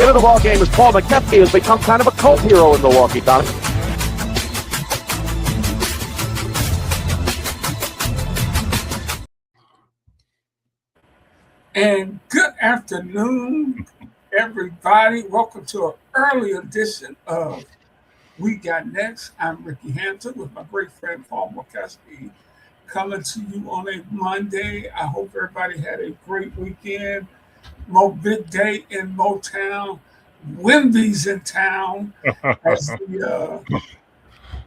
into the ball game is Paul McKepke, has become kind of a cult hero in Milwaukee, Tommy. And good afternoon, everybody. Welcome to an early edition of We Got Next. I'm Ricky Hampton with my great friend Paul McKepke coming to you on a Monday. I hope everybody had a great weekend. Big day in Motown. Wemby's in town as the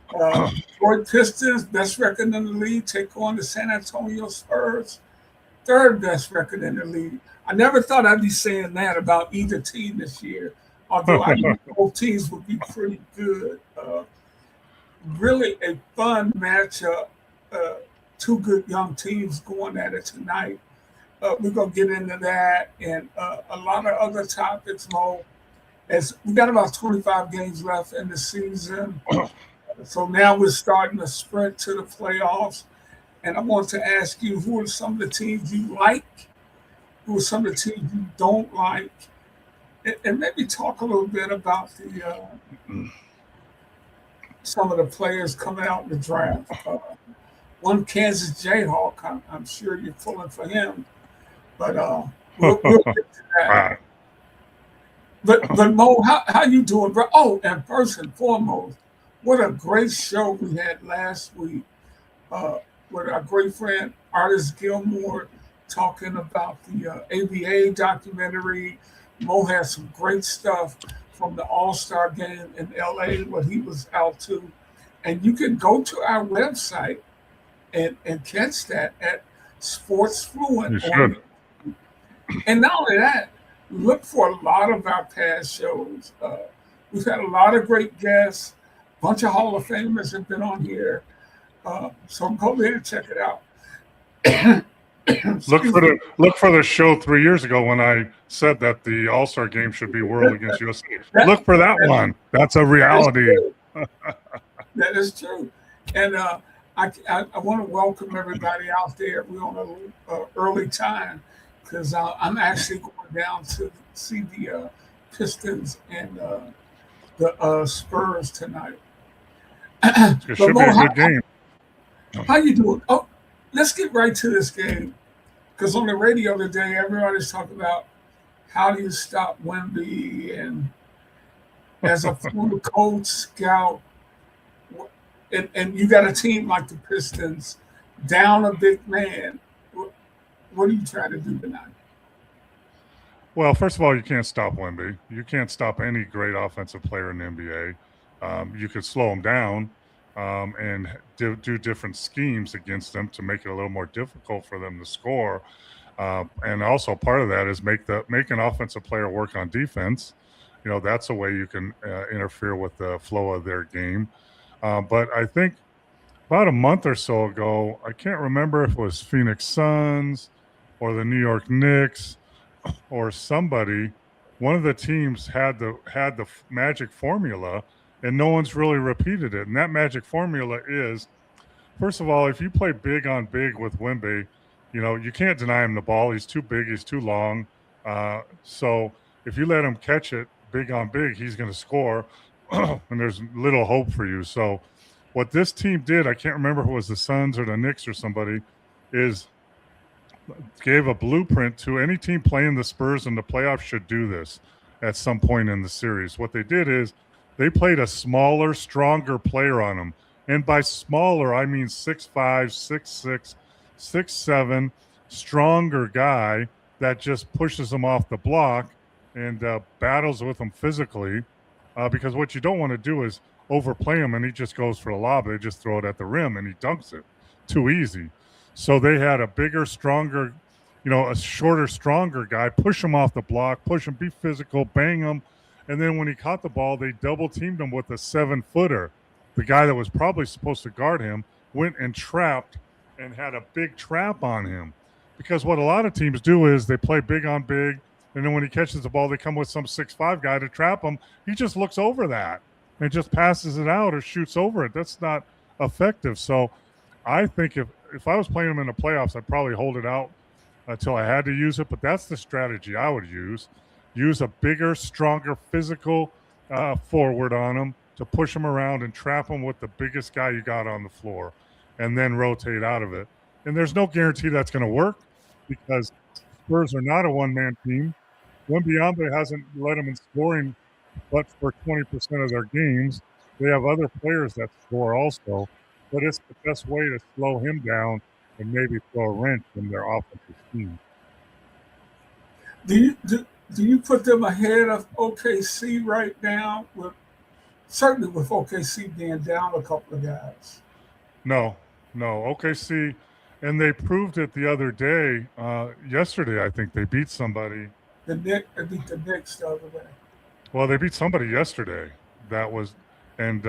Detroit Pistons, best record in the league, take on the San Antonio Spurs, third best record in the league. I never thought I'd be saying that about either team this year, although I knew both teams would be pretty good. Really a fun matchup. Two good young teams going at it tonight. We're going to get into that and a lot of other topics, Mo. As we got about 25 games left in the season. So now we're starting to sprint to the playoffs. And I want to ask you, who are some of the teams you like? Who are some of the teams you don't like? And maybe talk a little bit about the some of the players coming out in the draft. One Kansas Jayhawk, I'm sure you're pulling for him. But we'll get to that. But Mo, how you doing, bro? Oh, and first and foremost, what a great show we had last week with our great friend Artist Gilmore talking about the ABA documentary. Mo had some great stuff from the All-Star game in LA, what he was out to. And you can go to our website and catch that at Sports Fluent. You should. And not only that, look for a lot of our past shows. We've had a lot of great guests. A bunch of Hall of Famers have been on here. So go ahead and check it out. Look for the show 3 years ago when I said that the All-Star game should be World against USA. Look for that one. That's a reality. That is true. And I want to welcome everybody out there. We're on an early time because I'm actually going down to see the Pistons and the Spurs tonight. It should be a good game. How you doing? Oh, let's get right to this game. Because on the radio today, everybody's talking about how do you stop Wemby, and as a former coach, scout, and you got a team like the Pistons down a big man. What are you trying to do tonight? Well, first of all, you can't stop Wemby. You can't stop any great offensive player in the NBA. You could slow them down and do different schemes against them to make it a little more difficult for them to score. And also part of that is make an offensive player work on defense. You know, that's a way you can interfere with the flow of their game. But I think about a month or so ago, I can't remember if it was Phoenix Suns or the New York Knicks or somebody, one of the teams had the magic formula, and no one's really repeated it. And that magic formula is, first of all, if you play big on big with Wemby, you know, you can't deny him the ball. He's too big. He's too long. So if you let him catch it big on big, he's going to score, and there's little hope for you. So what this team did, I can't remember if it was the Suns or the Knicks or somebody, is gave a blueprint to any team playing the Spurs in the playoffs should do this at some point in the series. What they did is they played a smaller, stronger player on them. And by smaller, I mean 6'5", 6'6", 6'7", stronger guy that just pushes them off the block and battles with them physically. Because what you don't want to do is overplay him and he just goes for a lob. They just throw it at the rim and he dunks it. Too easy. So they had a bigger, stronger, a shorter, stronger guy, push him off the block, push him, be physical, bang him. And then when he caught the ball, they double-teamed him with a 7-footer. The guy that was probably supposed to guard him went and trapped and had a big trap on him. Because what a lot of teams do is they play big on big, and then when he catches the ball, they come with some 6'5" guy to trap him. He just looks over that and just passes it out or shoots over it. That's not effective. So I think if I was playing him in the playoffs, I'd probably hold it out until I had to use it. But that's the strategy I would use. use a bigger, stronger physical forward on him to push him around and trap him with the biggest guy you got on the floor, and then rotate out of it. And there's no guarantee that's going to work because Spurs are not a one-man team. Wembyama hasn't led them in scoring but for 20% of their games. They have other players that score also, but it's the best way to slow him down and maybe throw a wrench in their offensive scheme. Do you put them ahead of OKC right now? Certainly with OKC being down a couple of guys. No. OKC, and they proved it the other day. Yesterday, I think they beat somebody. They beat the Knicks the other day. Well, they beat somebody yesterday. That was, and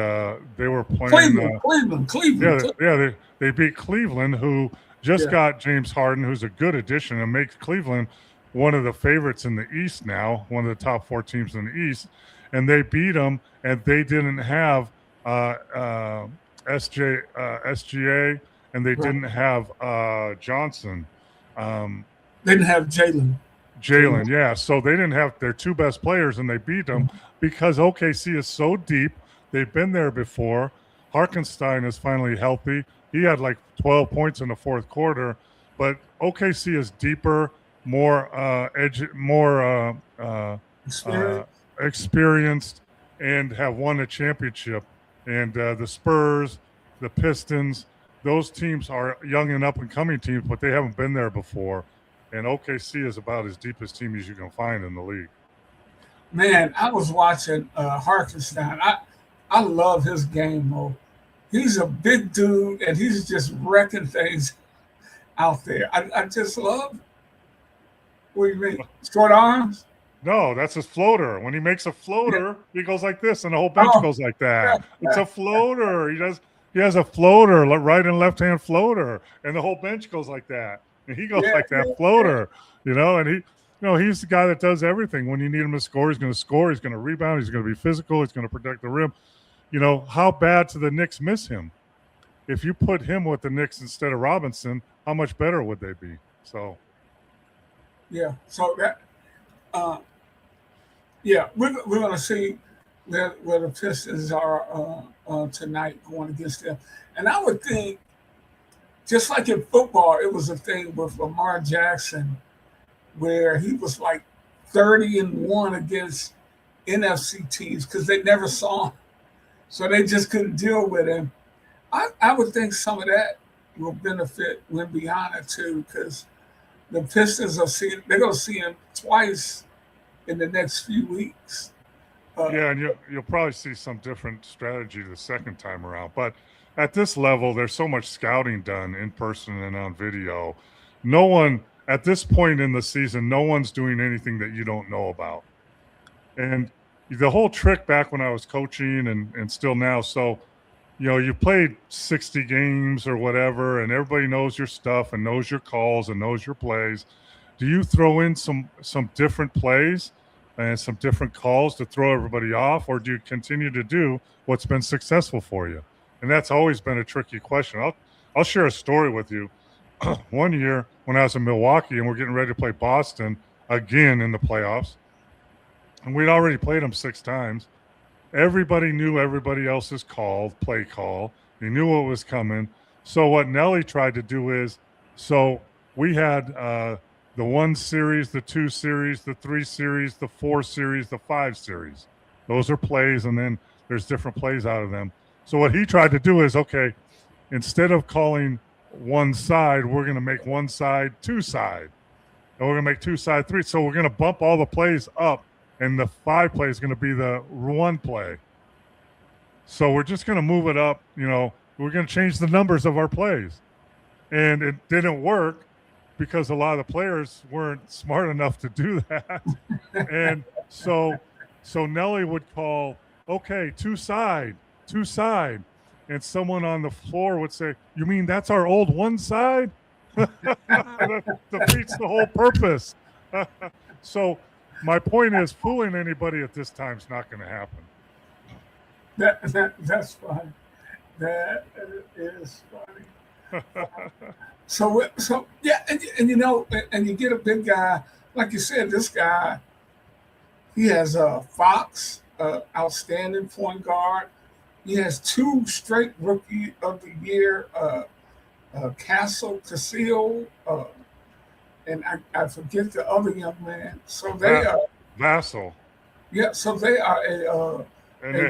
they were playing Cleveland. Yeah. They beat Cleveland, who just got James Harden, who's a good addition and makes Cleveland one of the favorites in the East now, one of the top 4 teams in the East. And they beat them, and they didn't have SGA, and they didn't have Johnson. Didn't have Jalen, yeah. So they didn't have their 2 best players, and they beat them because OKC is so deep. They've been there before. Hartenstein is finally healthy. He had like 12 points in the 4th quarter, but OKC is deeper, more experienced, and have won a championship. And the Spurs, the Pistons, those teams are young and up-and-coming teams, but they haven't been there before. And OKC is about as deepest team as you can find in the league. Man, I was watching Hartenstein. I love his game, Mo. He's a big dude, and he's just wrecking things out there. I just love it. What do you mean? Short arms? No, that's his floater. When he makes a floater, he goes like this, and the whole bench goes like that. It's a floater. He has a floater, right and left hand floater, and the whole bench goes like that. And he goes like that floater, and he's the guy that does everything. When you need him to score, he's going to score. He's going to rebound. He's going to be physical. He's going to protect the rim. How bad do the Knicks miss him? If you put him with the Knicks instead of Robinson, how much better would they be? So, yeah. So that, we're going to see where the Pistons are tonight going against them. And I would think, just like in football, it was a thing with Lamar Jackson where he was like 30-1 against NFC teams because they never saw him. So they just couldn't deal with him. I would think some of that will benefit Wembyama too, because the Pistons they're going to see him twice in the next few weeks. And you'll probably see some different strategy the second time around. But at this level, there's so much scouting done in person and on video. No one, at this point in the season, no one's doing anything that you don't know about. And the whole trick back when I was coaching and still now, so, you played 60 games or whatever, and everybody knows your stuff and knows your calls and knows your plays. Do you throw in some different plays and some different calls to throw everybody off, or do you continue to do what's been successful for you? And that's always been a tricky question. I'll share a story with you. One year when I was in Milwaukee and we're getting ready to play Boston again in the playoffs, and we'd already played them 6 times. Everybody knew everybody else's play call. They knew what was coming. So what Nelly tried to do is, so we had the 1 series, the 2 series, the 3 series, the 4 series, the 5 series. Those are plays, and then there's different plays out of them. So what he tried to do is, okay, instead of calling one side, we're going to make one side 2 side. And we're going to make 2 side 3. So we're going to bump all the plays up, and the 5 play is going to be the 1 play. So we're just going to move it up. We're going to change the numbers of our plays. And it didn't work because a lot of the players weren't smart enough to do that. And so Nelly would call, okay, 2 side. And someone on the floor would say, you mean that's our old 1 side? That defeats the whole purpose. So my point is, fooling anybody at this time is not going to happen. That's fine. That is funny. So yeah, and you get a big guy, like you said, this guy, He has Fox, outstanding point guard. He has 2 straight Rookie of the Year, Casil, and I forget the other young man. So they are, Vassell, yeah. So they are and a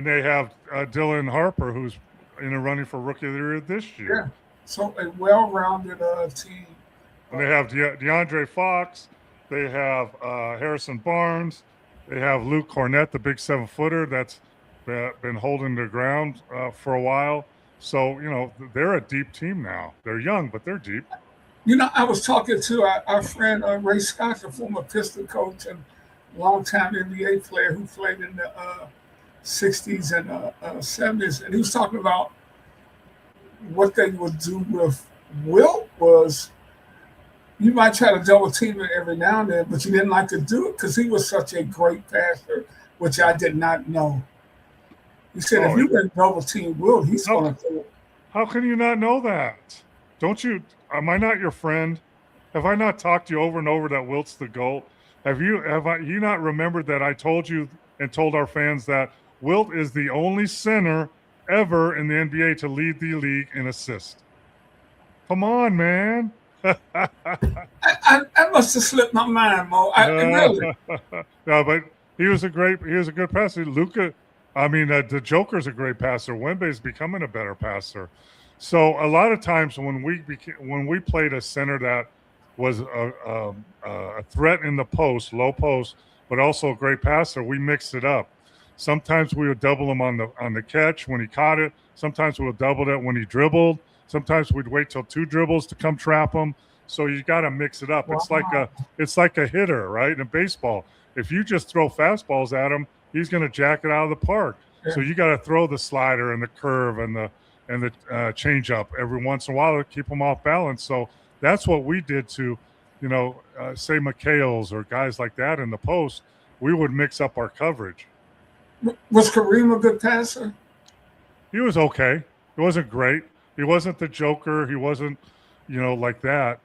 they have well, Dylan Harper, who's in the running for Rookie of the Year this yeah. year. So a well-rounded team. And they have DeAndre Fox. They have Harrison Barnes. They have Luke Cornett, the big 7-footer that's been holding their ground for a while. So, they're a deep team now. They're young, but they're deep. I was talking to our friend Ray Scott, the former Piston coach and longtime NBA player who played in the 60s and 70s, and he was talking about what they would do with Wilt was you might try to double team it every now and then, but you didn't like to do it because he was such a great passer, which I did not know. He said, if you can double team Wilt, he's going to do it. How can you not know that? Don't you? Am I not your friend? Have I not talked to you over and over that Wilt's the GOAT? Have you not remembered that I told you and told our fans that Wilt is the only center ever in the NBA to lead the league in assists? Come on, man. I must have slipped my mind, Mo. Really. No, but he was a good passer. The Joker's a great passer. Wembe's becoming a better passer. So a lot of times when we played a center that was a threat in the post, low post, but also a great passer, we mixed it up. Sometimes we would double him on the catch when he caught it. Sometimes we would double it when he dribbled. Sometimes we'd wait till 2 dribbles to come trap him. So you got to mix it up. Wow. It's like a hitter, right? In baseball, if you just throw fastballs at him, he's going to jack it out of the park. Yeah. So you got to throw the slider and the curve and the change up every once in a while to keep them off balance. So that's what we did to, say McHale's or guys like that in the post. We would mix up our coverage. Was Kareem a good passer? He was okay. He wasn't great. He wasn't the Joker. He wasn't, like that.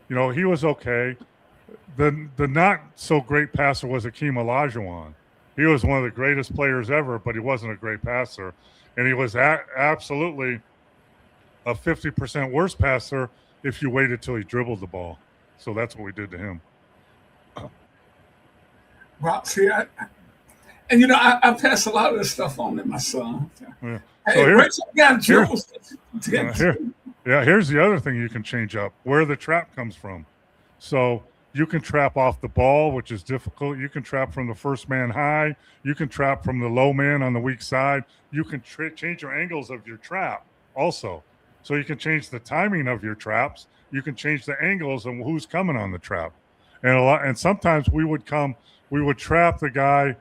He was okay. The not so great passer was Hakeem Olajuwon. He was one of the greatest players ever, but he wasn't a great passer. And he was absolutely a 50% worse passer if you waited till he dribbled the ball. So that's what we did to him. Well, see, I pass a lot of this stuff on to my son. Yeah. Hey, here's the other thing you can change up, where the trap comes from. So you can trap off the ball, which is difficult. You can trap from the first man high. You can trap from the low man on the weak side. You can change your angles of your trap also. So you can change the timing of your traps. You can change the angles and who's coming on the trap. And sometimes we would trap the guy,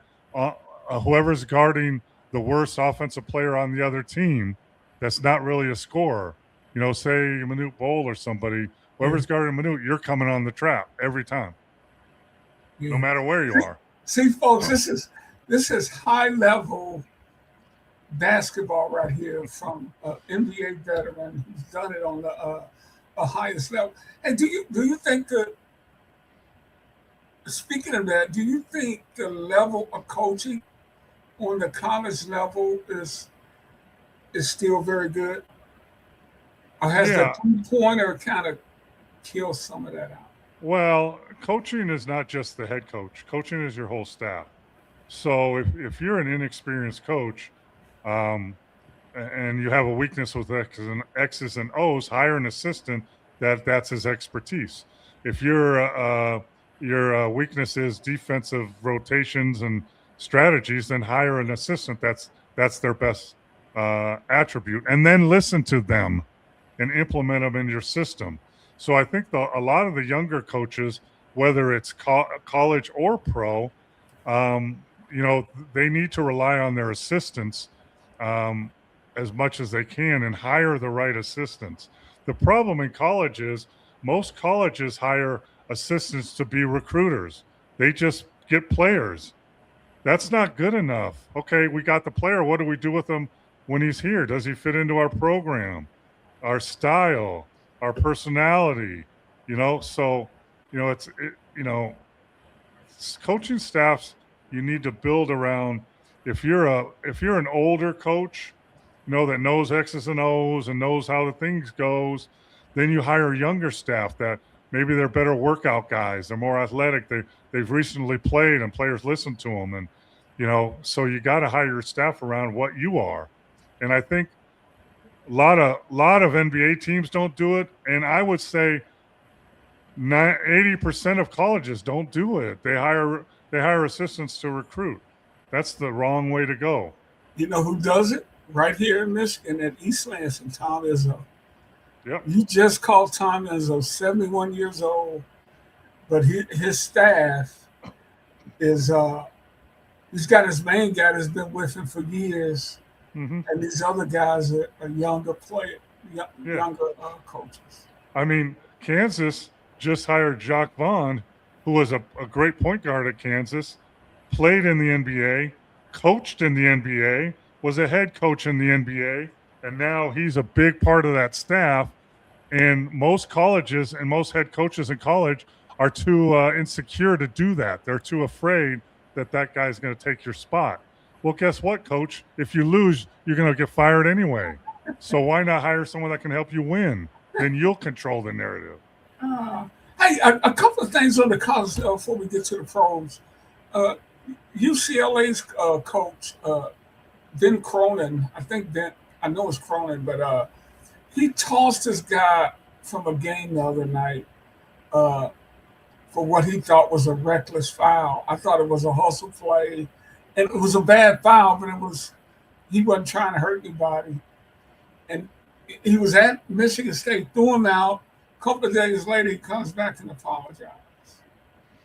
whoever's guarding the worst offensive player on the other team that's not really a scorer. Say Manute Bol or somebody. Whoever's guarding Manute, you're coming on the trap every time, no matter where you are. See, folks, this is high level basketball right here from an NBA veteran who's done it on the highest level. And do you think that? Speaking of that, do you think the level of coaching on the college level is still very good, or has the 3-pointer kind of kill some of that out? Well, coaching is not just the head coach. Coaching is your whole staff. So if you're an inexperienced coach and you have a weakness with X's and O's, hire an assistant that's his expertise. If your weakness is defensive rotations and strategies, then hire an assistant that's their best attribute, and then listen to them and implement them in your system. So I think a lot of the younger coaches, whether it's college or pro, they need to rely on their assistants as much as they can and hire the right assistants. The problem in college is most colleges hire assistants to be recruiters. They just get players. That's not good enough. Okay, we got the player. What do we do with him when he's here? Does he fit into our program, our style, our personality? So coaching staffs you need to build around. If you're an older coach, that knows X's and O's and knows how the things goes, then you hire younger staff that maybe they're better workout guys, they're more athletic, they've recently played and players listen to them, and so you got to hire your staff around what you are. And I think a lot of NBA teams don't do it, and I would say 80% of colleges don't do it. They hire assistants to recruit. That's the wrong way to go. You know who does it? Right here in Michigan at East Lansing, Tom Izzo. Yep. You just called Tom Izzo, 71 years old, but his staff is he's got his main guy that's been with him for years, and these other guys are younger younger coaches. I mean, Kansas just hired Jacques Vaughn, who was a great point guard at Kansas, played in the NBA, coached in the NBA, was a head coach in the NBA, and now he's a big part of that staff. And most colleges and most head coaches in college are too insecure to do that. They're too afraid that guy's going to take your spot. Well, guess what, coach? If you lose, you're going to get fired anyway. So why not hire someone that can help you win? Then you'll control the narrative. Hey, a couple of things on the college before we get to the pros. UCLA's coach, Ben Cronin, I know it's Cronin, but he tossed this guy from a game the other night for what he thought was a reckless foul. I thought it was a hustle play, and it was a bad foul, but he wasn't trying to hurt anybody. And he was at Michigan State, threw him out. A couple of days later, he comes back and apologizes.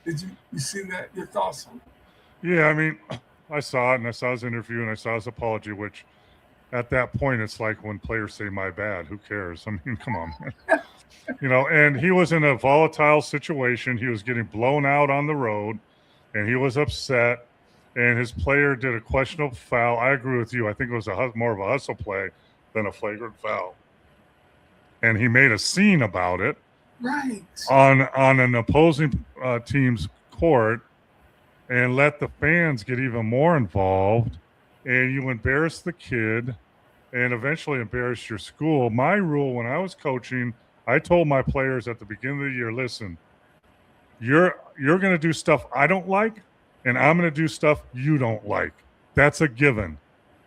Did you see that? Your thoughts on it? Yeah, I mean, I saw it, and I saw his interview, and I saw his apology, which at that point, it's like when players say, my bad, who cares? I mean, come on, man. And he was in a volatile situation. He was getting blown out on the road, and he was upset, and his player did a questionable foul. I agree with you. I think it was more of a hustle play than a flagrant foul. And he made a scene about it on an opposing team's court and let the fans get even more involved. And you embarrass the kid and eventually embarrass your school. My rule when I was coaching, I told my players at the beginning of the year, listen, you're going to do stuff I don't like, and I'm going to do stuff you don't like. That's a given.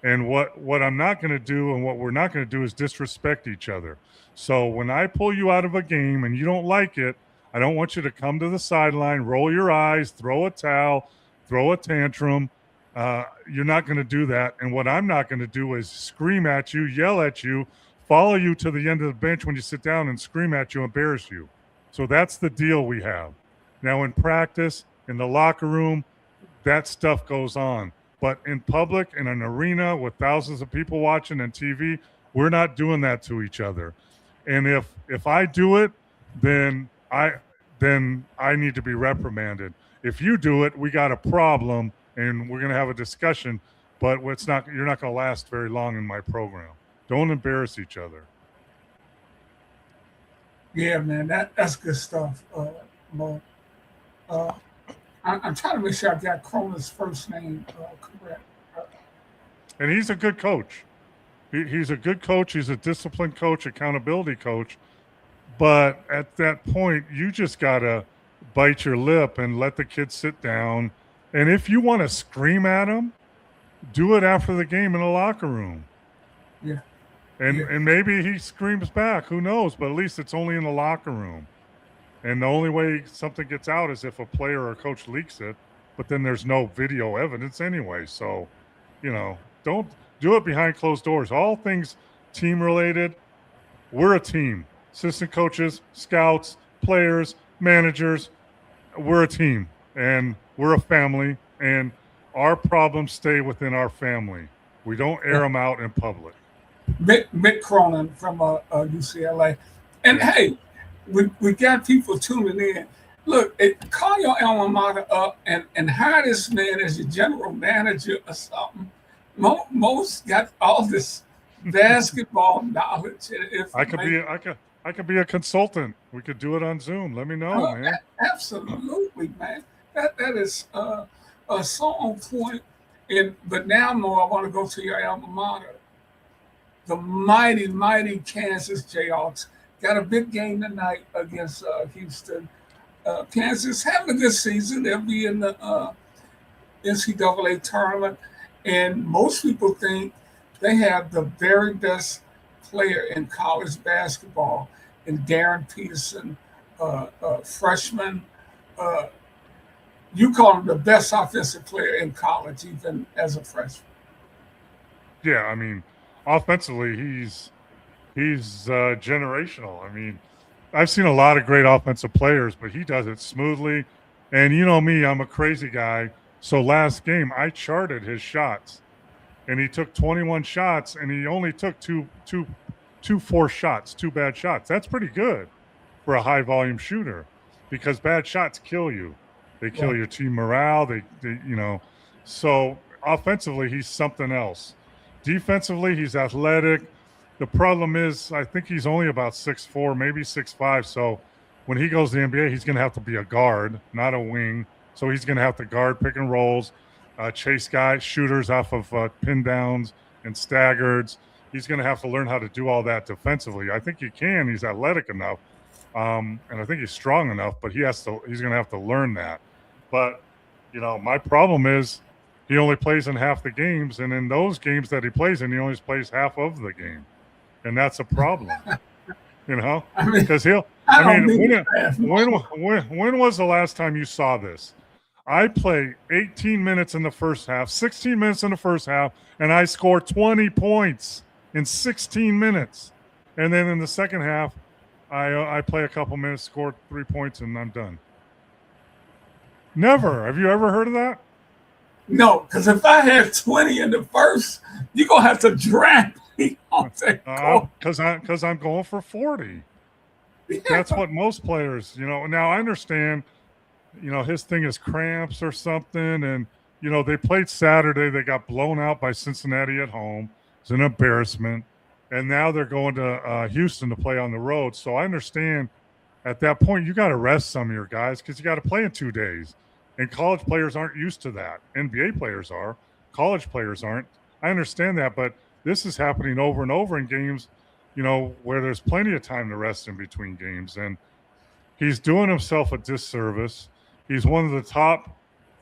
And what I'm not going to do and what we're not going to do is disrespect each other. So when I pull you out of a game and you don't like it, I don't want you to come to the sideline, roll your eyes, throw a towel, throw a tantrum. You're not going to do that. And what I'm not going to do is scream at you, yell at you, follow you to the end of the bench when you sit down and scream at you, embarrass you. So that's the deal we have. Now in practice, in the locker room, that stuff goes on. But in public, in an arena with thousands of people watching and TV, we're not doing that to each other. And if I do it, then I need to be reprimanded. If you do it, we got a problem, and we're going to have a discussion. But you're not going to last very long in my program. Don't embarrass each other. Yeah, man, that's good stuff, Mo. I'm trying to make sure I got Cronin's first name correct. And he's a good coach. He's a good coach. He's a disciplined coach, accountability coach. But at that point, you just got to bite your lip and let the kid sit down. And if you want to scream at him, do it after the game in the locker room. Yeah. And maybe he screams back. Who knows? But at least it's only in the locker room. And the only way something gets out is if a player or a coach leaks it. But then there's no video evidence anyway. So, don't do it behind closed doors. All things team related. We're a team. Assistant coaches, scouts, players, managers. We're a team. And we're a family. And our problems stay within our family. We don't air them out in public. Mick Cronin from UCLA. And hey, we got people tuning in. Look, call your alma mater up and hire this man as your general manager or something. Most got all this basketball knowledge. I could be a consultant. We could do it on Zoom. Let me know, man. Absolutely, man. that is so on point. But now, Mo, I want to go to your alma mater, the mighty Kansas Jayhawks. Got a big game tonight against Houston. Kansas having a good season. They'll be in the NCAA tournament, and most people think they have the very best player in college basketball, in Darren Peterson, freshman. You call him the best offensive player in college, even as a freshman. Yeah, I mean, offensively, he's generational. I mean, I've seen a lot of great offensive players, but he does it smoothly. And you know me, I'm a crazy guy. So last game, I charted his shots, and he took 21 shots, and he only took two forced shots, 2 bad shots. That's pretty good for a high volume shooter, because bad shots kill you. They kill your team morale. They so offensively, he's something else. Defensively, he's athletic. The problem is, I think he's only about 6'4", maybe 6'5". So when he goes to the NBA, he's going to have to be a guard, not a wing. So he's going to have to guard pick and rolls, chase guys, shooters off of pin downs and staggers. He's going to have to learn how to do all that defensively. I think he can. He's athletic enough, and I think he's strong enough. But he's going to have to learn that. But my problem is he only plays in half the games, and in those games that he plays in, he only plays half of the game, and that's a problem. Because when was the last time you saw this? I play 18 minutes in the first half, 16 minutes in the first half, and I score 20 points in 16 minutes. And then in the second half, I play a couple minutes, score 3 points, and I'm done. Never. Have you ever heard of that? No, because if I had 20 in the first, you're going to have to drag me on that court. Because I'm going for 40. Yeah. That's what most players, Now, I understand, his thing is cramps or something. And, they played Saturday. They got blown out by Cincinnati at home. It's an embarrassment. And now they're going to Houston to play on the road. So I understand at that point you got to rest some of your guys because you got to play in 2 days. And college players aren't used to that. NBA players are. College players aren't. I understand that, but this is happening over and over in games, where there's plenty of time to rest in between games. And he's doing himself a disservice. He's one of the top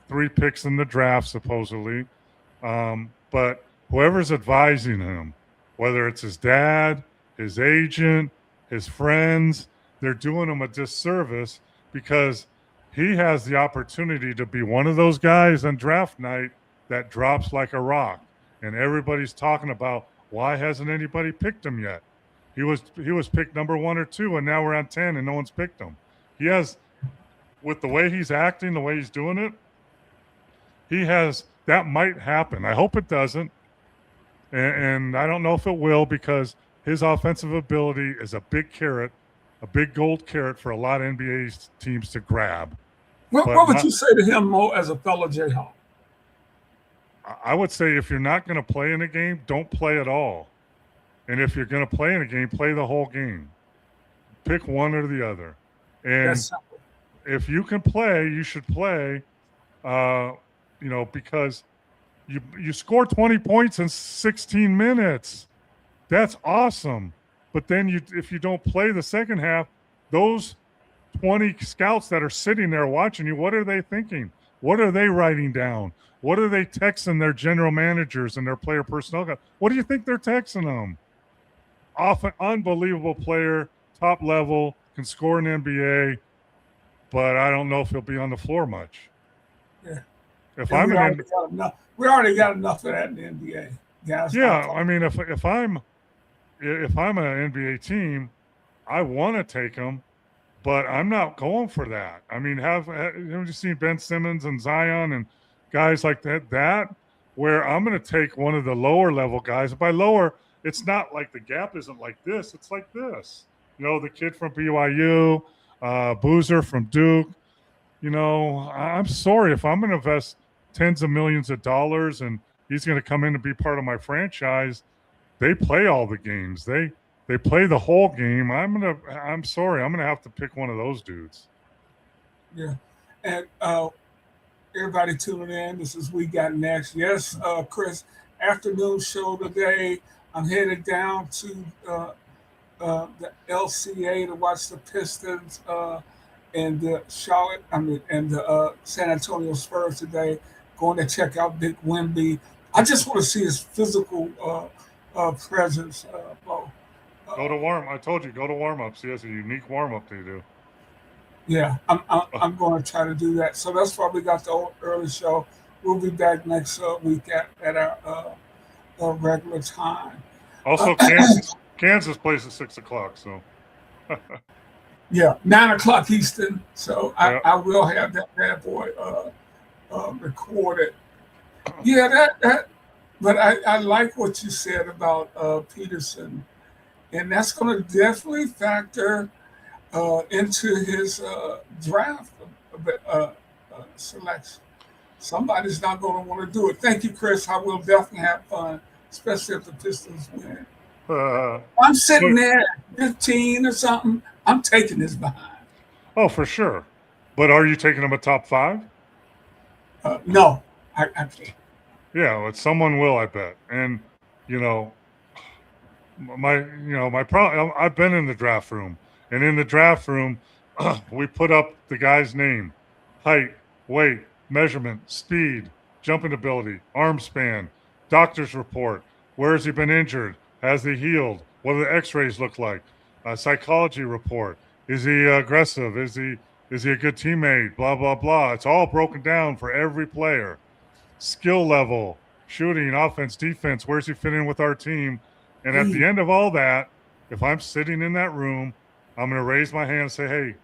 3 picks in the draft, supposedly. But whoever's advising him, whether it's his dad, his agent, his friends, they're doing him a disservice because he has the opportunity to be one of those guys on draft night that drops like a rock. And everybody's talking about, why hasn't anybody picked him yet? He was picked number 1 or 2, and now we're on 10 and no one's picked him. He has, with the way he's acting, the way he's doing it, that might happen. I hope it doesn't. And I don't know if it will, because his offensive ability is a big carrot, a big gold carrot for a lot of NBA teams to grab. What would you say to him, Mo, as a fellow Jayhawk? I would say if you're not going to play in a game, don't play at all. And if you're going to play in a game, play the whole game. Pick one or the other. And if you can play, you should play, because you score 20 points in 16 minutes. That's awesome. But then if you don't play the second half, those 20 scouts that are sitting there watching you, what are they thinking? What are they writing down? What are they texting their general managers and their player personnel guys? What do you think they're texting them? Unbelievable player, top level, can score in NBA, but I don't know if he'll be on the floor much. Yeah. We already got enough of that in the NBA. Yeah, I mean, if I'm an NBA team, I want to take him, but I'm not going for that. I mean, haven't you seen Ben Simmons and Zion and guys like that where I'm going to take one of the lower level guys. By lower, it's not like the gap isn't like this. It's like this. The kid from BYU, Boozer from Duke. I'm sorry if I'm going to invest tens of millions of dollars and he's going to come in and be part of my franchise. They play all the games. They play the whole game. I'm sorry. I'm going to have to pick one of those dudes. Yeah. And everybody tuning in. This is We Got Next. Yes, Chris, afternoon show today. I'm headed down to the LCA to watch the Pistons and the San Antonio Spurs today. Going to check out Dick Wemby. I just want to see his physical presence. Bo. Go to warm. I told you, go to warm ups. He has a unique warm up to do. Yeah, I'm going to try to do that. So that's why we got the early show. We'll be back next week at our regular time. Also, Kansas plays at 6 o'clock. So. Yeah, 9 o'clock Eastern. So Yeah. I will have that bad boy recorded. Yeah, that. But I like what you said about Peterson, and that's going to definitely factor into his draft selection. Somebody's not going to want to do it. Thank you, Chris. I will definitely have fun, especially if the Pistons win. I'm sitting there at 15 or something. I'm taking this behind. Oh, for sure. But are you taking him a top 5? No, I can't. Yeah, well, someone will, I bet. And my problem. I've been in the draft room, and in the draft room, we put up the guy's name, height, weight, measurement, speed, jumping ability, arm span, doctor's report. Where has he been injured? Has he healed? What do the X-rays look like? Psychology report. Is he aggressive? Is he a good teammate? Blah blah blah. It's all broken down for every player. Skill level, shooting, offense, defense. Where's he fit in with our team? And at the end of all that, if I'm sitting in that room, I'm going to raise my hand and say, "Hey,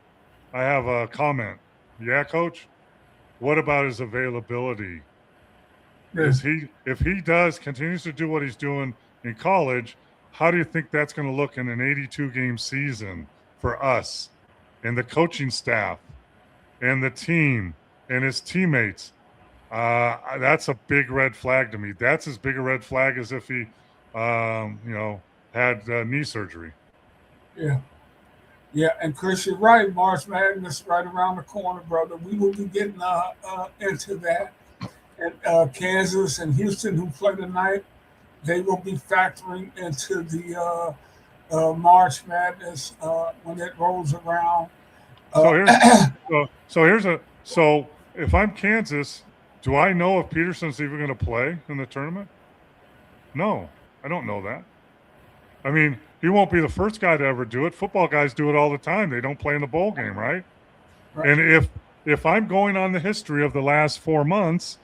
I have a comment." Yeah, coach. What about his availability? If he continues to do what he's doing in college, how do you think that's going to look in an 82-game season for us and the coaching staff and the team and his teammates? That's a big red flag to me. That's as big a red flag as if he, had knee surgery. Yeah. Yeah, and Chris, you're right. March Madness right around the corner, brother. We will be getting into that. And Kansas and Houston, who play tonight, they will be factoring into the March Madness when it rolls around. So if I'm Kansas, do I know if Peterson's even going to play in the tournament? No, I don't know that. I mean, he won't be the first guy to ever do it. Football guys do it all the time. They don't play in the bowl game, right? And if I'm going on the history of the last 4 months,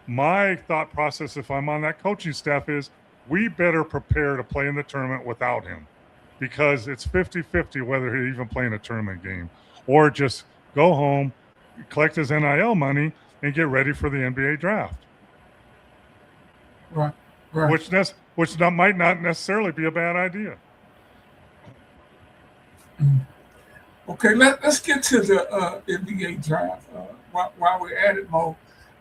my thought process, if I'm on that coaching staff, is we better prepare to play in the tournament without him, because it's 50-50 whether he'll even play in a tournament game or just go home, collect his NIL money, and get ready for the NBA draft. Right. Which might not necessarily be a bad idea. Okay, let's get to the NBA draft. While we're at it, Mo,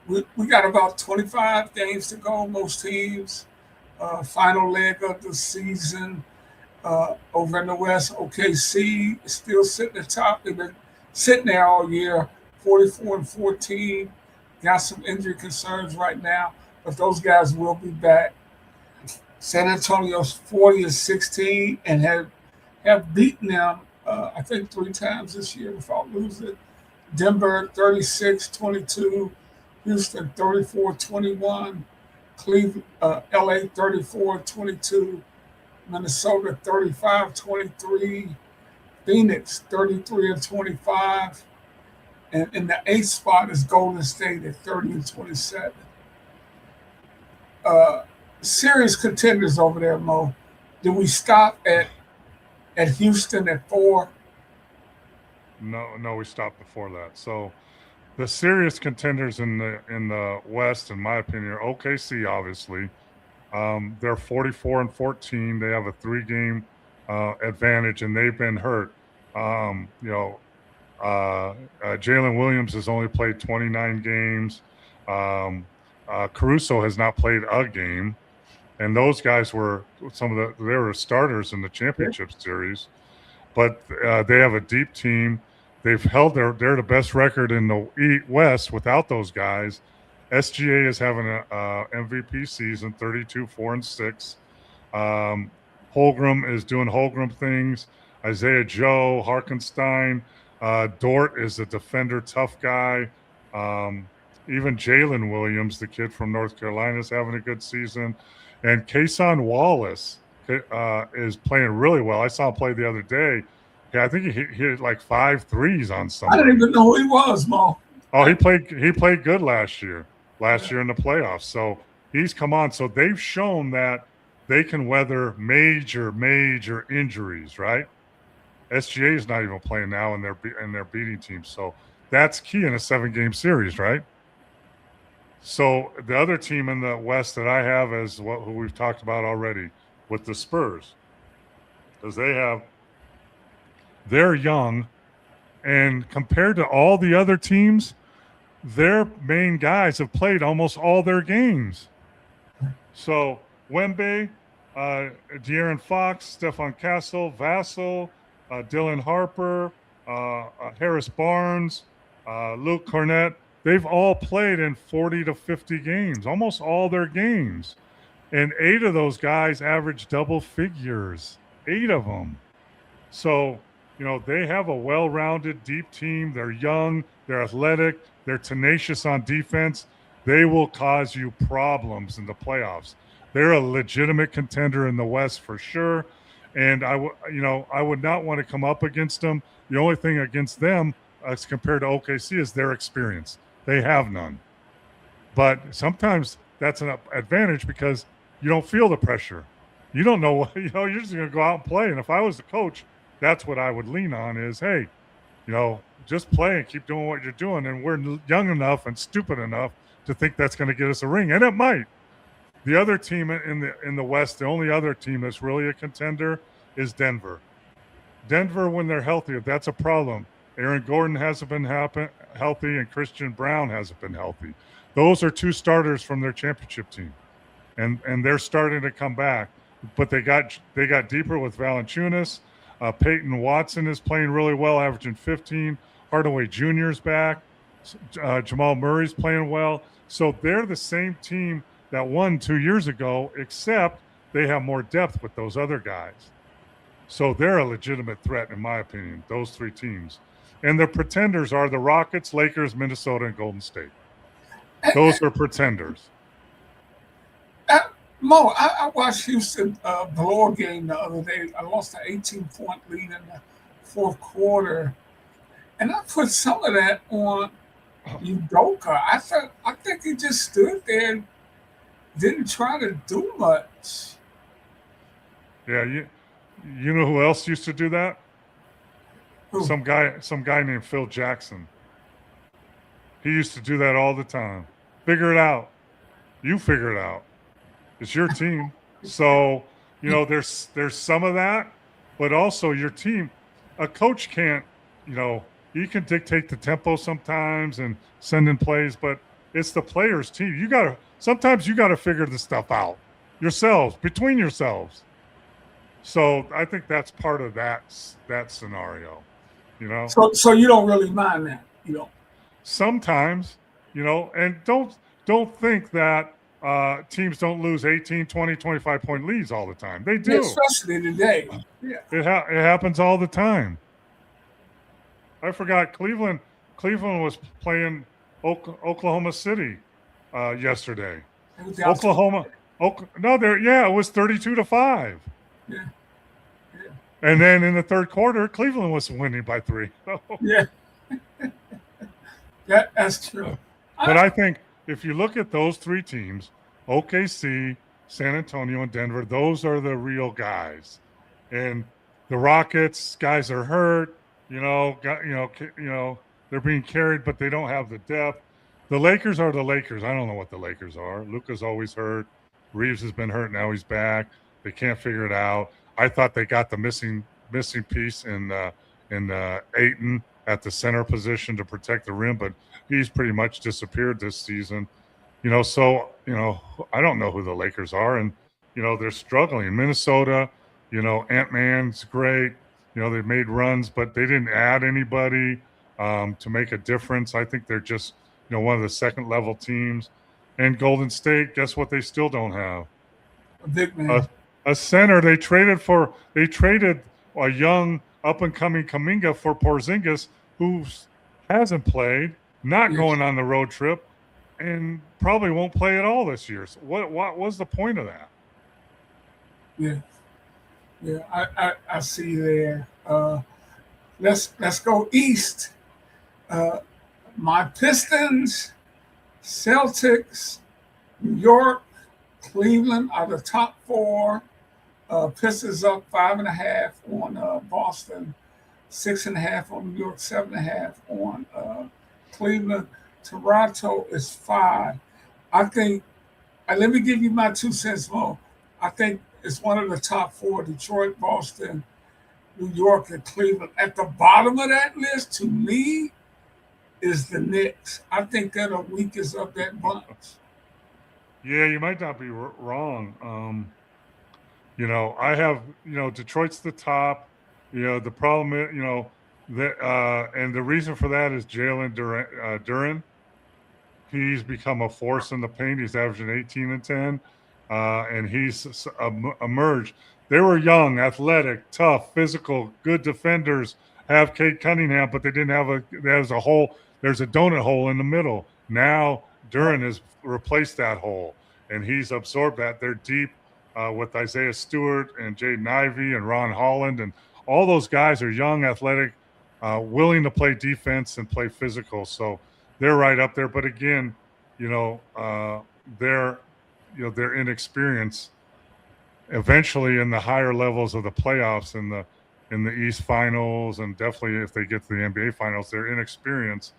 we got about 25 games to go. Most teams, final leg of the season. Over in the West, OKC is still sitting at the top. They've been sitting there all year, 44-14. Got some injury concerns right now, but those guys will be back. San Antonio's 40-16 and have beaten them, I think, 3 times this year without losing. Denver 36-22, Houston 34-21, Cleveland, LA 34-22, Minnesota 35-23, Phoenix 33-25, and in the 8th spot is Golden State at 30-27. Serious contenders over there, Mo. Do we stop at Houston at 4? No, we stopped before that. So the serious contenders in the West, in my opinion, are OKC, obviously. They're 44-14. They have a 3-game advantage, and they've been hurt. Jalen Williams has only played 29 games. Caruso has not played a game, and those guys were they were starters in the championship series. But they have a deep team. They've held they're the best record in the West without those guys. SGA is having a MVP season, 32-4-6. Holmgren is doing Holmgren things. Isaiah Joe, Harkenstein, Dort is a defender, tough guy. Even Jalen Williams, the kid from North Carolina, is having a good season. And Kason Wallace is playing really well. I saw him play the other day. Yeah, I think he hit like 5 threes on I something. didn't even know who he was, Mo. Oh, he played good last year in the playoffs. So he's come on. So they've shown that they can weather major injuries, right? SGA is not even playing now, and they're beating teams. So that's key in a 7-game series, right? So the other team in the West that I have is who we've talked about already with the Spurs, because they're young, and compared to all the other teams, their main guys have played almost all their games. So Wemby, De'Aaron Fox, Stefan Castle, Vassell, Dylan Harper, Harris Barnes, Luke Cornett, they've all played in 40 to 50 games, almost all their games. And 8 of those guys average double figures, 8 of them. So, they have a well-rounded, deep team. They're young, they're athletic, they're tenacious on defense. They will cause you problems in the playoffs. They're a legitimate contender in the West for sure. And I would not want to come up against them. The only thing against them as compared to OKC is their experience. They have none. But sometimes that's an advantage because you don't feel the pressure. You don't know what, you're just going to go out and play. And if I was the coach, that's what I would lean on is, hey, just play and keep doing what you're doing. And we're young enough and stupid enough to think that's going to get us a ring. And it might. The other team in the West, the only other team that's really a contender is Denver. Denver, when they're healthy, that's a problem. Aaron Gordon hasn't been healthy, and Christian Brown hasn't been healthy. Those are 2 starters from their championship team, and they're starting to come back. But they got deeper with Valanciunas. Peyton Watson is playing really well, averaging 15. Hardaway Jr. is back. Jamal Murray's playing well. So they're the same team that won 2 years ago, except they have more depth with those other guys. So they're a legitimate threat, in my opinion, those 3 teams. And the pretenders are the Rockets, Lakers, Minnesota, and Golden State. Those are pretenders. Mo, I watched Houston blow a game the other day. I lost an 18-point lead in the 4th quarter. And I put some of that on Udoka. I think he just stood there and didn't try to do much. Yeah, you know who else used to do that? Who? Some guy named Phil Jackson. He used to do that all the time. Figure it out. You figure it out. It's your team. So, there's some of that, but also your team. A coach can't, he can dictate the tempo sometimes and send in plays, but it's the players' team. Sometimes you got to figure this stuff out yourselves, between yourselves. So I think that's part of that scenario, So you don't really mind that, Sometimes, and don't think that teams don't lose 18, 20, 25-point leads all the time. They do. Yeah, especially today. Yeah. It happens all the time. I forgot Cleveland was playing Oklahoma City yesterday. Oklahoma. It was 32-5. Yeah. And then in the 3rd quarter, Cleveland was winning by 3. Yeah. That's true. But I think if you look at those 3 teams, OKC, San Antonio, and Denver, those are the real guys. And the Rockets, guys are hurt. They're being carried, but they don't have the depth. The Lakers are the Lakers. I don't know what the Lakers are. Luka's always hurt. Reeves has been hurt. Now he's back. They can't figure it out. I thought they got the missing piece in Ayton at the center position to protect the rim, but he's pretty much disappeared this season. So I don't know who the Lakers are, and they're struggling. Minnesota, Ant-Man's great. They've made runs, but they didn't add anybody. to make a difference. I think they're just, one of the second level teams. And Golden State, guess what? They still don't have A big man. a center. They traded a young up and coming Kuminga for Porzingis, who hasn't played, not Yes. going on the road trip, and probably won't play at all this year. So what was the point of that? Yeah. Yeah, I see there. Let's go east. My Pistons, Celtics, New York, Cleveland are the top four. Pistons up 5.5 on Boston, 6.5 on New York, 7.5 on Cleveland. Toronto is 5. I think. Let me give you my 2 cents more. I think it's one of the top 4: Detroit, Boston, New York, and Cleveland. At the bottom of that list, to me, is the Knicks. I think they're the weakest of that bunch. Yeah, you might not be wrong. I have, Detroit's the top. The problem is, and the reason for that is Jalen Duren. He's become a force in the paint. He's averaging 18 and 10, and he's emerged. They were young, athletic, tough, physical, good defenders. Have Cade Cunningham, but they didn't have there's a hole. There's a donut hole in the middle. Now Duren has replaced that hole, and he's absorbed that. They're deep with Isaiah Stewart and Jaden Ivey and Ron Holland, and all those guys are young, athletic, willing to play defense and play physical. So they're right up there. But again, their inexperience eventually in the higher levels of the playoffs in the East Finals, and definitely if they get to the NBA Finals, their inexperience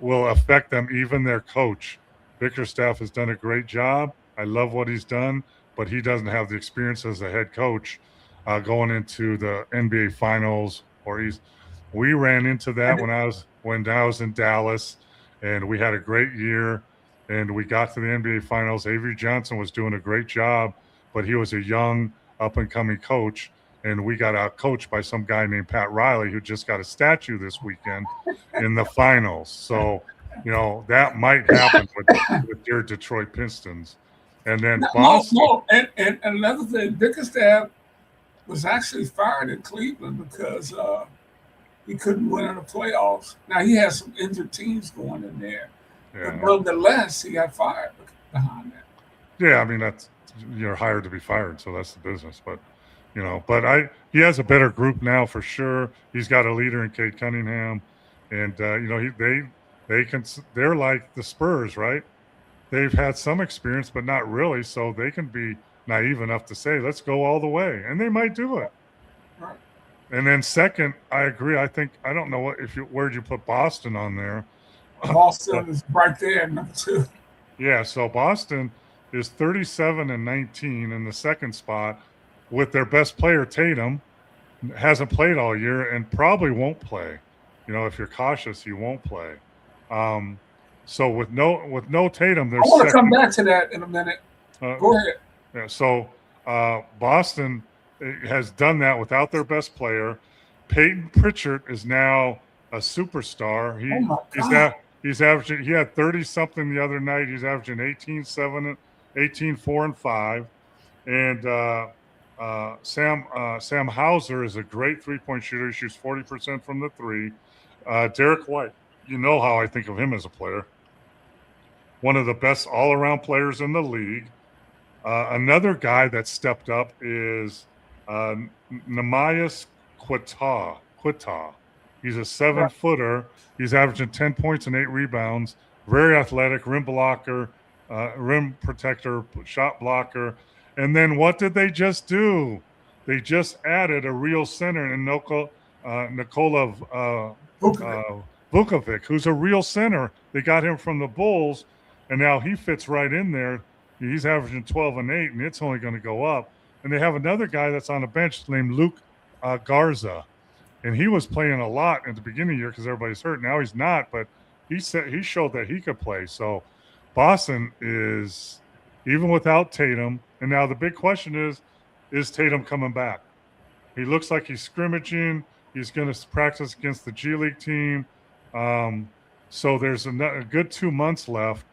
will affect them. Even their coach, Bickerstaff, has done a great job. I love what he's done, but he doesn't have the experience as a head coach going into the NBA Finals. We ran into that when I was in Dallas, and we had a great year, and we got to the NBA Finals. Avery Johnson was doing a great job, but he was a young, up-and-coming coach, and we got out-coached by some guy named Pat Riley, who just got a statue this weekend in the finals. So, that might happen with your Detroit Pistons. And then Boston. No. And another thing, Bickerstaff was actually fired in Cleveland because he couldn't win in the playoffs. Now, he has some injured teams going in there. Yeah. But nonetheless, he got fired behind that. Yeah, I mean, you're hired to be fired, so that's the business. But, he has a better group now for sure. He's got a leader in Cade Cunningham, and they're like the Spurs, right? They've had some experience, but not really, so they can be naive enough to say, let's go all the way, and they might do it. Right. And then second, I agree. I don't know where'd you put Boston on there. Boston is right there at number 2. Yeah, so Boston is 37 and 19 in the second spot with their best player, Tatum, hasn't played all year and probably won't play. If you're cautious, he won't play. So with no Tatum, there's. I want to come back to that in a minute. Go ahead. Yeah, so Boston has done that without their best player. Peyton Pritchard is now a superstar. He's averaging. He had 30 something the other night. He's averaging 18, 4, and 5. And Sam Hauser is a great 3-point shooter. He shoots 40% from the 3. Derek White, you know how I think of him as a player. One of the best all-around players in the league. Another guy that stepped up is Neemias Quetta. He's a 7-footer. He's averaging 10 points and 8 rebounds. Very athletic, rim blocker, rim protector, shot blocker. And then what did they just do? They just added a real center in Nikola Vukovic, who's a real center. They got him from the Bulls, and now he fits right in there. He's averaging 12 and 8, and it's only going to go up. And they have another guy that's on the bench named Luke Garza, and he was playing a lot at the beginning of the year because everybody's hurt. Now he's not, but he showed that he could play. So Boston is, even without Tatum, and now the big question is Tatum coming back? He looks like he's scrimmaging. He's going to practice against the G League team. So there's a good 2 months left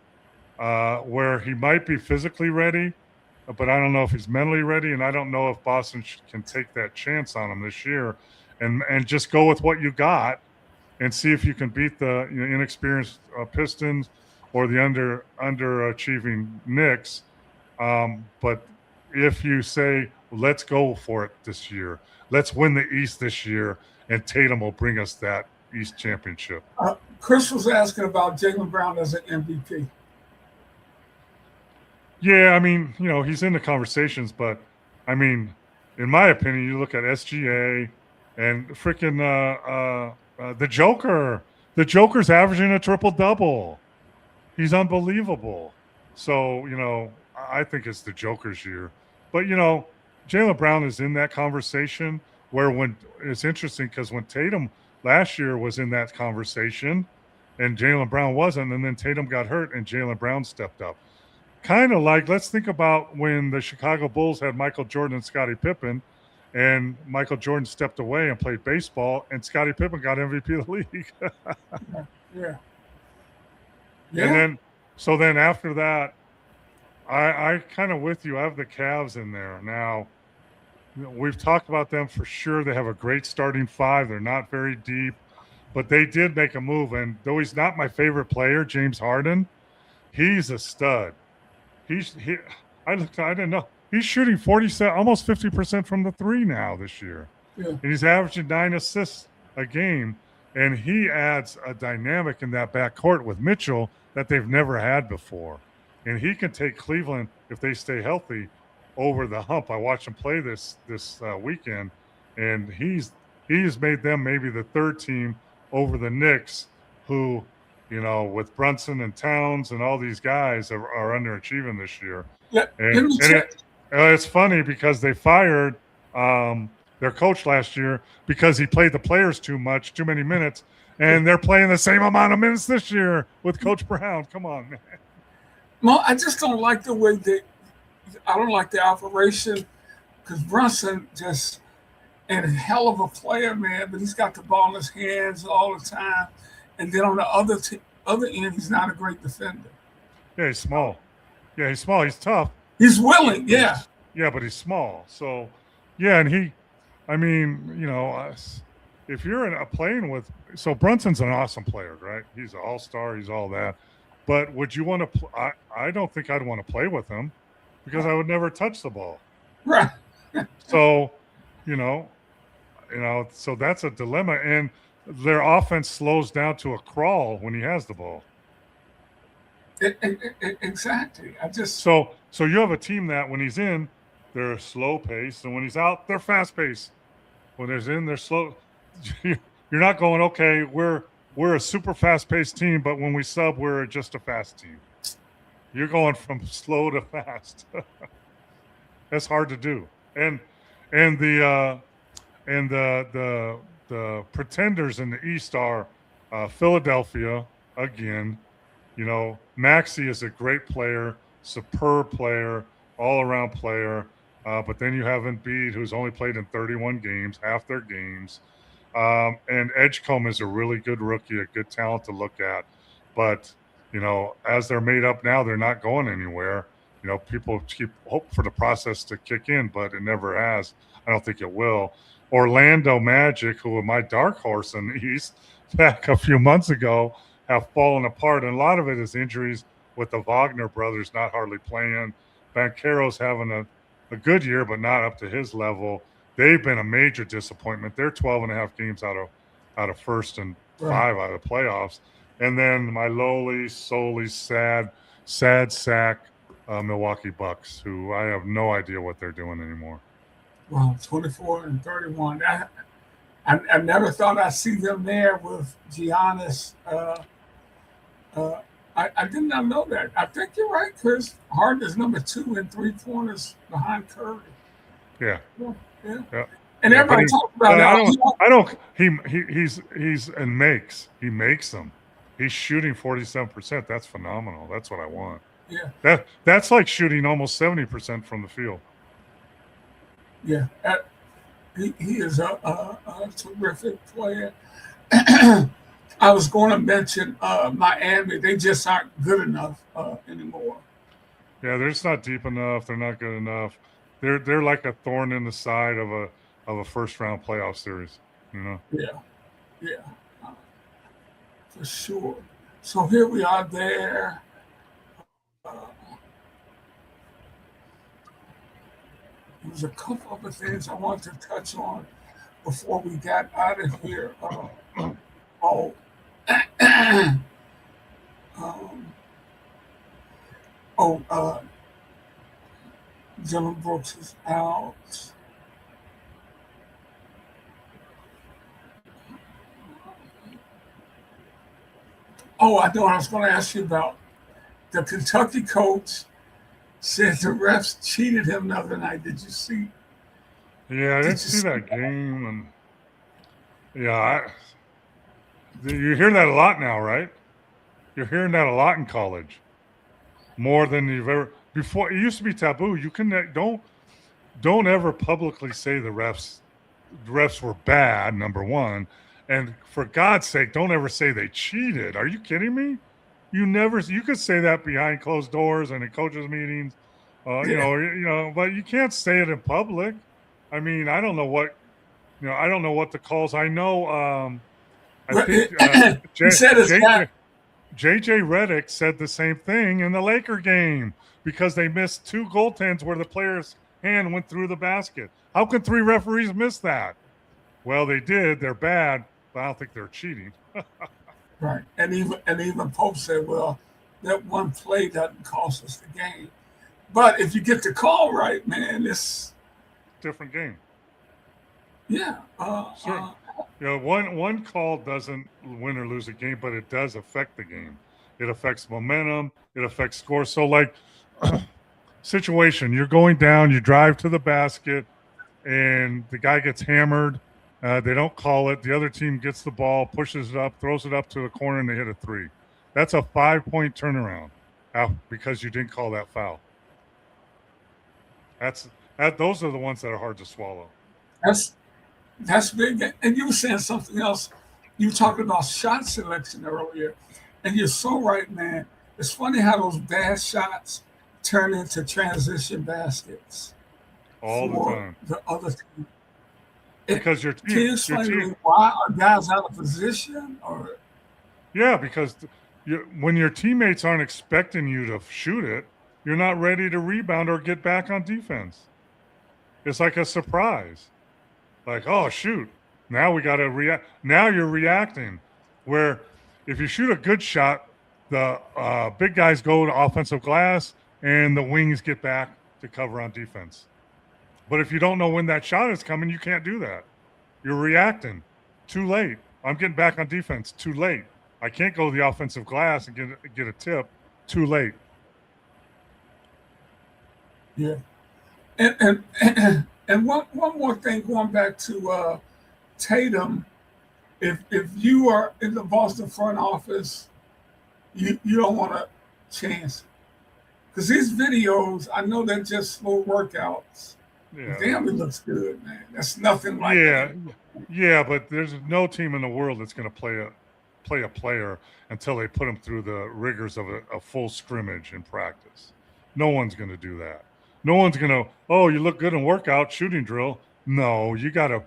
where he might be physically ready, but I don't know if he's mentally ready, and I don't know if Boston can take that chance on him this year and just go with what you got and see if you can beat the inexperienced Pistons or the underachieving Knicks. But if you say, let's go for it this year, let's win the East this year, and Tatum will bring us that East championship. Chris was asking about Jaylen Brown as an MVP. Yeah, I mean, he's in the conversations, but I mean, in my opinion, you look at SGA and freaking the Joker. The Joker's averaging a triple-double. He's unbelievable. So, I think it's the Joker's year. But, Jaylen Brown is in that conversation where when it's interesting because when Tatum last year was in that conversation and Jaylen Brown wasn't, and then Tatum got hurt and Jaylen Brown stepped up. Kind of like, let's think about when the Chicago Bulls had Michael Jordan and Scottie Pippen, and Michael Jordan stepped away and played baseball, and Scottie Pippen got MVP of the league. Yeah. And then after that, I kind of with you. I have the Cavs in there now. We've talked about them for sure. They have a great starting five. They're not very deep, but they did make a move. And though he's not my favorite player, James Harden, he's a stud. I didn't know. He's shooting 47, almost 50% from the three now this year. Yeah. And he's averaging 9 assists a game. And he adds a dynamic in that backcourt with Mitchell that they've never had before. And he can take Cleveland, if they stay healthy, over the hump. I watched him play this weekend, and he's made them maybe the third team over the Knicks, who, with Brunson and Towns and all these guys are underachieving this year. Yeah. And it's funny because they fired their coach last year because he played the players too many minutes, and they're playing the same amount of minutes this year with Coach Brown. Come on, man. No, I just don't like the way I don't like the operation because Brunson just and a hell of a player, man, but he's got the ball in his hands all the time. And then on the other end, he's not a great defender. Yeah, he's small. He's tough. He's willing, yeah. Yeah, but he's small. So, yeah, and if you're playing with – so Brunson's an awesome player, right? He's an all-star. He's all that. But would you want to I don't think I'd want to play with him because I would never touch the ball. Right. So, so that's a dilemma. And their offense slows down to a crawl when he has the ball. Exactly. So you have a team that when he's in, they're slow pace, and when he's out, they're fast pace. When he's in, they're slow. You're not going, okay, we're a super fast paced team, but when we sub, we're just a fast team. You're going from slow to fast. That's hard to do. And the pretenders in the East are Philadelphia again. Maxey is a great player, superb player, all-around player. But then you have Embiid, who's only played in 31 games, half their games. And Edgecombe is a really good rookie, a good talent to look at. But, as they're made up now, they're not going anywhere. People keep hope for the process to kick in, but it never has. I don't think it will. Orlando Magic, who were my dark horse in the East back a few months ago, have fallen apart. And a lot of it is injuries with the Wagner brothers not hardly playing. Banchero's having a good year, but not up to his level. They've been a major disappointment. They're 12 and a half games out of first and 5 out of the playoffs. And then my lowly, solely sad sack Milwaukee Bucks, who I have no idea what they're doing anymore. Well, 24 and 31. I never thought I'd see them there with Giannis. I did not know that. I think you're right, Chris. Harden is number 2 in 3-pointers behind Curry. Yeah. And everybody talks about it. He makes them. He's shooting 47%. That's phenomenal. That's what I want. Yeah. That's like shooting almost 70% from the field. Yeah. He is a terrific player. I was going to mention Miami. They just aren't good enough anymore. Yeah, they're just not deep enough. They're not good enough. They're like a thorn in the side of a first round playoff series. You know. Yeah, yeah, uh, for sure. So here we are there. Uh, there's a couple other things I want to touch on before we got out of here. Oh, um, oh, Dylan Brooks is out. Oh, I know what I was going to ask you about. The Kentucky coach said the refs cheated him the other night. Did you see? Yeah, I Did didn't you see see that that? game, and yeah, you hear that a lot now, right? You're hearing that a lot in college, more than you've ever before. It used to be taboo. You can don't ever publicly say the refs were bad. Number one, and for God's sake, don't ever say they cheated. Are you kidding me? You could say that behind closed doors and in coaches meetings, Yeah. but you can't say it in public. I mean, I don't know what I don't know what the calls. I know. I Well, think he said his hat. JJ Redick said the same thing in the Laker game because they missed two goaltends where the player's hand went through the basket. How can three referees miss that? Well, they did. They're bad, but I don't think they're cheating. Right. And even Pope said, well, that one play doesn't cost us the game. But if you get the call right, man, it's Different game. yeah. Sure. One call doesn't win or lose a game, but it does affect the game. It affects momentum. It affects scores. So, like, situation, you're going down, you drive to the basket, and the guy gets hammered. They don't call it. The other team gets the ball, pushes it up, throws it up to the corner, and they hit a three. That's a 5-point turnaround because you didn't call that foul. Those are the ones that are hard to swallow. That's that's big. And you were saying something else. You were talking about shot selection earlier, and you're so right, man. It's funny how those bad shots turn into transition baskets All the for time the other team. because Can you explain to me why are guys out of position? Or yeah, because when your teammates aren't expecting you to shoot it, you're not ready to rebound or get back on defense. It's like a surprise. Like, oh, shoot. Now we got to react. Now you're reacting. Where if you shoot a good shot, the big guys go to offensive glass and the wings get back to cover on defense. But if you don't know when that shot is coming, you can't do that. You're reacting too late. I'm getting back on defense too late. I can't go to the offensive glass and get a tip too late. yeah, and one more thing, going back to Tatum. If you are in the Boston front office, you don't want to chance it. Because these videos, I know they're just slow workouts. Yeah. Damn, it looks good, man. That's nothing like Yeah, that. yeah, but there's no team in the world that's going to play a player until they put him through the rigors of a full scrimmage in practice. No one's going to do that. No one's going to. Oh, you look good in workout shooting drill. No, you gotta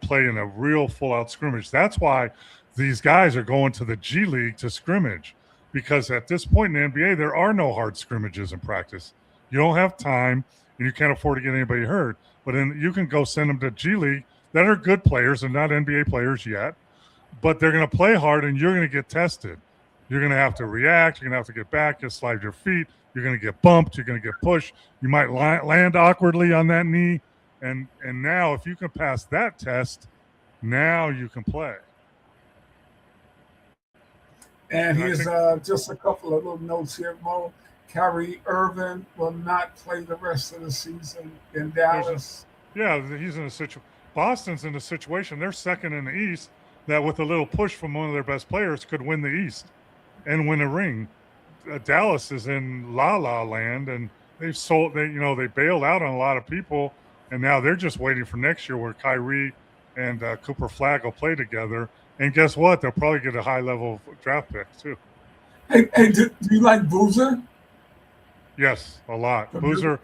play in a real full out scrimmage. That's why these guys are going to the G League to scrimmage because at this point in the NBA there are no hard scrimmages in practice. You don't have time and you can't afford to get anybody hurt. But you can go send them to G League that are good players and not NBA players yet, but they're going to play hard and you're going to get tested. You're going to have to react. You're going to have to get back, you slide your feet. You're going to get bumped. You're going to get pushed. You might land awkwardly on that knee. And now if you can pass that test, now you can play. And And I here's think, just a couple of little notes here, Mo. Kyrie Irving will not play the rest of the season in Dallas. yeah, he's in a situation. Boston's in a situation. They're second in the East that with a little push from one of their best players could win the East and win a ring. Dallas is in la la land and they bailed out on a lot of people And now they're just waiting for next year where Kyrie and Cooper Flag will play together. And guess what? They'll probably get a high level draft pick too. Hey, do you like Boozer? Yes, a lot. Boozer,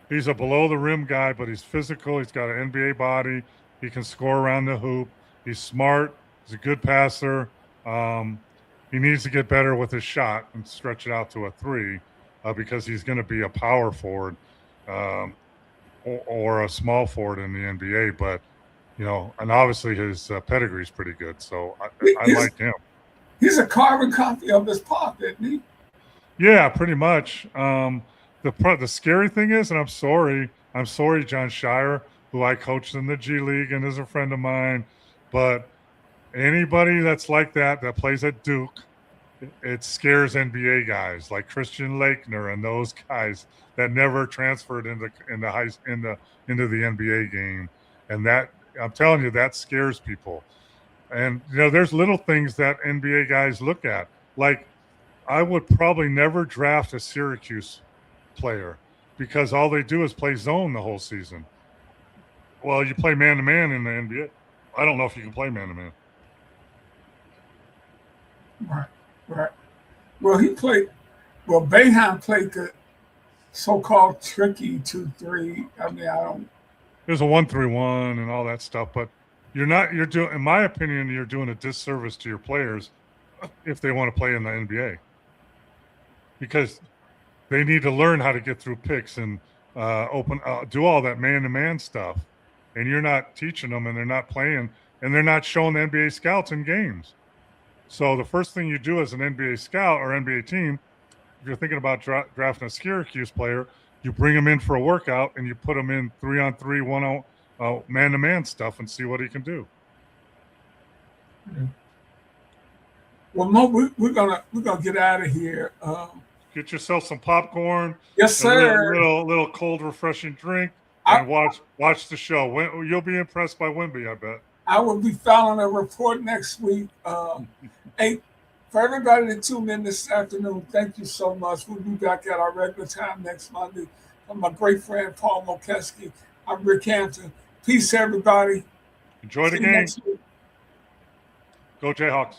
he's a below the rim guy, but he's physical. He's got an NBA body. He can score around the hoop. He's smart. He's a good passer. He needs to get better with his shot and stretch it out to a three because he's going to be a power forward or a small forward in the NBA. But, you know, and obviously his pedigree is pretty good. So I like him. He's a carbon copy of his pop, isn't he? Yeah, pretty much. The scary thing is, and I'm sorry, John Shire, who I coached in the G League and is a friend of mine, but anybody that's like that plays at Duke, it scares NBA guys like Christian Laettner and those guys that never transferred into the NBA game, and that I'm telling you that scares people. And you know, there's little things that NBA guys look at, like I would probably never draft a Syracuse player because all they do is play zone the whole season. Well, you play man-to-man in the NBA. I don't know if you can play man-to-man. Right. Well, Boeheim played the so-called tricky 2-3. I mean, There's a 1-3-1 and all that stuff, but you're doing, in my opinion, you're doing a disservice to your players if they want to play in the NBA because they need to learn how to get through picks and do all that man-to-man stuff. And you're not teaching them, and they're not playing, and they're not showing the NBA scouts in games. So the first thing you do as an NBA scout or NBA team, if you're thinking about drafting a Syracuse player, you bring him in for a workout and you put him in 3-on-3, 1-on man-to-man stuff and see what he can do. Well, Mo, we're gonna get out of here. Get yourself some popcorn. Yes, sir. A little cold, refreshing drink, and watch the show. You'll be impressed by Wemby, I bet. I will be filing a report next week. Hey, for everybody that tuned in this afternoon, thank you so much. We'll be back at our regular time next Monday. I'm my great friend Paul Mokeski. I'm Rick Hampton. Peace, everybody. Enjoy the game. Go Jayhawks.